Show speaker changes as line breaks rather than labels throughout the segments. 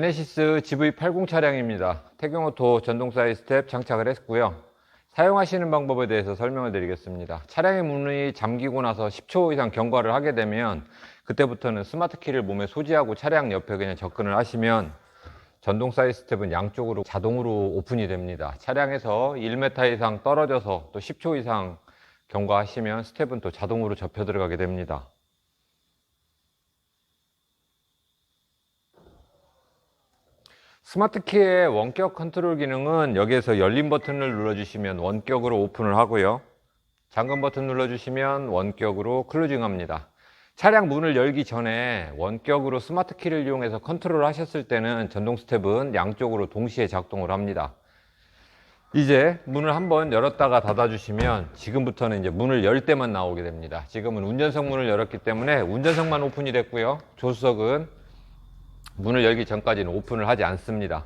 제네시스 GV80 차량입니다. 태경오토 전동 사이드 스텝 장착을 했고요. 사용하시는 방법에 대해서 설명을 드리겠습니다. 차량의 문이 잠기고 나서 10초 이상 경과를 하게 되면 그때부터는 스마트 키를 몸에 소지하고 차량 옆에 그냥 접근을 하시면 전동 사이드 스텝은 양쪽으로 자동으로 오픈이 됩니다. 차량에서 1m 이상 떨어져서 또 10초 이상 경과하시면 스텝은 또 자동으로 접혀 들어가게 됩니다. 스마트 키의 원격 컨트롤 기능은 여기에서 열림 버튼을 눌러주시면 원격으로 오픈을 하고요. 잠금 버튼 눌러주시면 원격으로 클로징 합니다. 차량 문을 열기 전에 원격으로 스마트 키를 이용해서 컨트롤 하셨을 때는 전동 스텝은 양쪽으로 동시에 작동을 합니다. 이제 문을 한번 열었다가 닫아주시면 지금부터는 이제 문을 열 때만 나오게 됩니다. 지금은 운전석 문을 열었기 때문에 운전석만 오픈이 됐고요. 조수석은 문을 열기 전까지는 오픈을 하지 않습니다.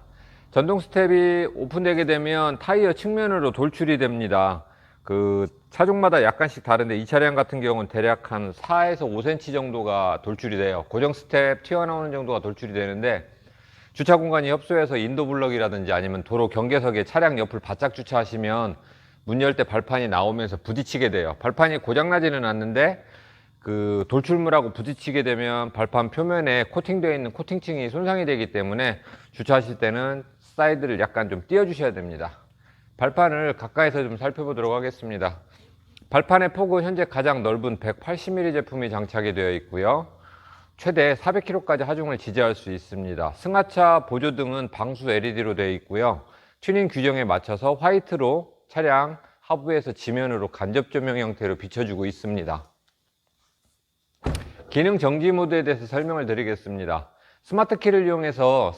전동 스텝이 오픈되게 되면 타이어 측면으로 돌출이 됩니다. 그 차종마다 약간씩 다른데 이 차량 같은 경우는 대략 한 4에서 5cm 정도가 돌출이 돼요. 고정 스텝 튀어나오는 정도가 돌출이 되는데 주차 공간이 협소해서 인도 블럭이라든지 아니면 도로 경계석에 차량 옆을 바짝 주차하시면 문 열 때 발판이 나오면서 부딪히게 돼요. 발판이 고장나지는 않는데 그 돌출물하고 부딪히게 되면 발판 표면에 코팅되어 있는 코팅층이 손상이 되기 때문에 주차하실 때는 사이드를 약간 좀 띄워 주셔야 됩니다. 발판을 가까이서 좀 살펴보도록 하겠습니다. 발판의 폭은 현재 가장 넓은 180mm 제품이 장착이 되어 있고요. 최대 400km까지 하중을 지지할 수 있습니다. 승하차 보조등은 방수 LED로 되어 있고요. 튜닝 규정에 맞춰서 화이트로 차량 하부에서 지면으로 간접 조명 형태로 비춰주고 있습니다. 기능 정지 모드에 대해서 설명을 드리겠습니다. 스마트 키를 이용해서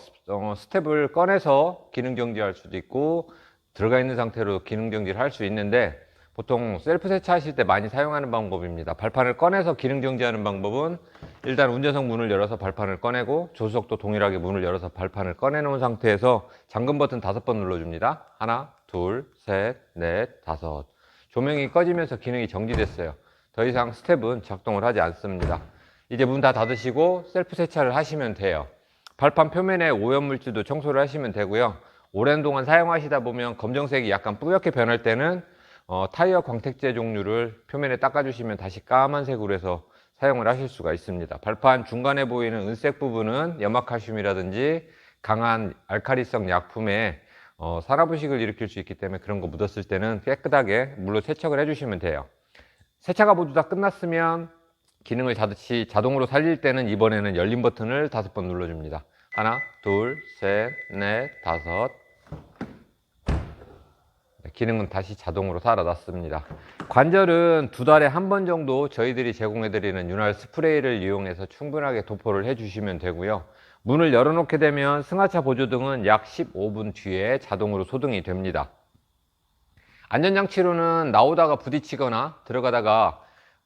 스텝을 꺼내서 기능 정지할 수도 있고 들어가 있는 상태로 기능 정지를 할 수 있는데 보통 셀프 세차하실 때 많이 사용하는 방법입니다. 발판을 꺼내서 기능 정지하는 방법은 일단 운전석 문을 열어서 발판을 꺼내고 조수석도 동일하게 문을 열어서 발판을 꺼내 놓은 상태에서 잠금 버튼 5번 눌러줍니다. 하나, 둘, 셋, 넷, 다섯. 조명이 꺼지면서 기능이 정지됐어요. 더 이상 스텝은 작동을 하지 않습니다. 이제 문 다 닫으시고 셀프 세차를 하시면 돼요. 발판 표면에 오염물질도 청소를 하시면 되고요. 오랜 동안 사용하시다 보면 검정색이 약간 뿌옇게 변할 때는 타이어 광택제 종류를 표면에 닦아주시면 다시 까만색으로 해서 사용을 하실 수가 있습니다. 발판 중간에 보이는 은색 부분은 염화칼슘이라든지 강한 알칼리성 약품에 산화부식을 일으킬 수 있기 때문에 그런 거 묻었을 때는 깨끗하게 물로 세척을 해주시면 돼요. 세차가 모두 다 끝났으면 기능을 다시 자동으로 살릴 때는 이번에는 열림 버튼을 5번 눌러줍니다. 하나, 둘, 셋, 넷, 다섯. 기능은 다시 자동으로 살아났습니다. 관절은 2달에 한 번 정도 저희들이 제공해드리는 윤활 스프레이를 이용해서 충분하게 도포를 해주시면 되고요. 문을 열어놓게 되면 승하차 보조등은 약 15분 뒤에 자동으로 소등이 됩니다. 안전장치로는 나오다가 부딪히거나 들어가다가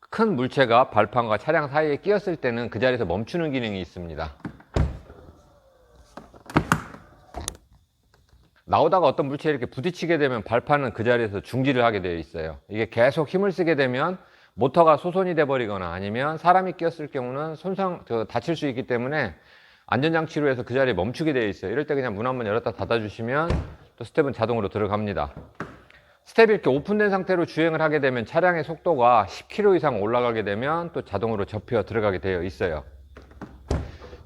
큰 물체가 발판과 차량 사이에 끼었을 때는 그 자리에서 멈추는 기능이 있습니다. 나오다가 어떤 물체에 이렇게 부딪히게 되면 발판은 그 자리에서 중지를 하게 되어 있어요. 이게 계속 힘을 쓰게 되면 모터가 소손이 돼 버리거나 아니면 사람이 끼었을 경우는 다칠 수 있기 때문에 안전장치로 해서 그 자리에 멈추게 되어 있어요. 이럴 때 그냥 문 한번 열었다 닫아 주시면 또 스텝은 자동으로 들어갑니다. 스텝이 이렇게 오픈된 상태로 주행을 하게 되면 차량의 속도가 10km 이상 올라가게 되면 또 자동으로 접혀 들어가게 되어 있어요.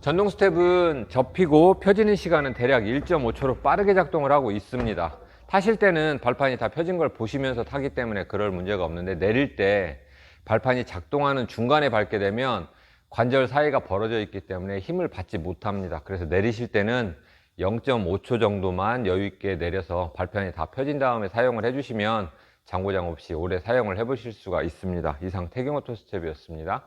전동 스텝은 접히고 펴지는 시간은 대략 1.5초로 빠르게 작동을 하고 있습니다. 타실 때는 발판이 다 펴진 걸 보시면서 타기 때문에 그럴 문제가 없는데 내릴 때 발판이 작동하는 중간에 밟게 되면 관절 사이가 벌어져 있기 때문에 힘을 받지 못합니다. 그래서 내리실 때는 0.5초 정도만 여유 있게 내려서 발판이 다 펴진 다음에 사용을 해주시면 장고장 없이 오래 사용을 해보실 수가 있습니다. 이상 태경오토 스텝이었습니다.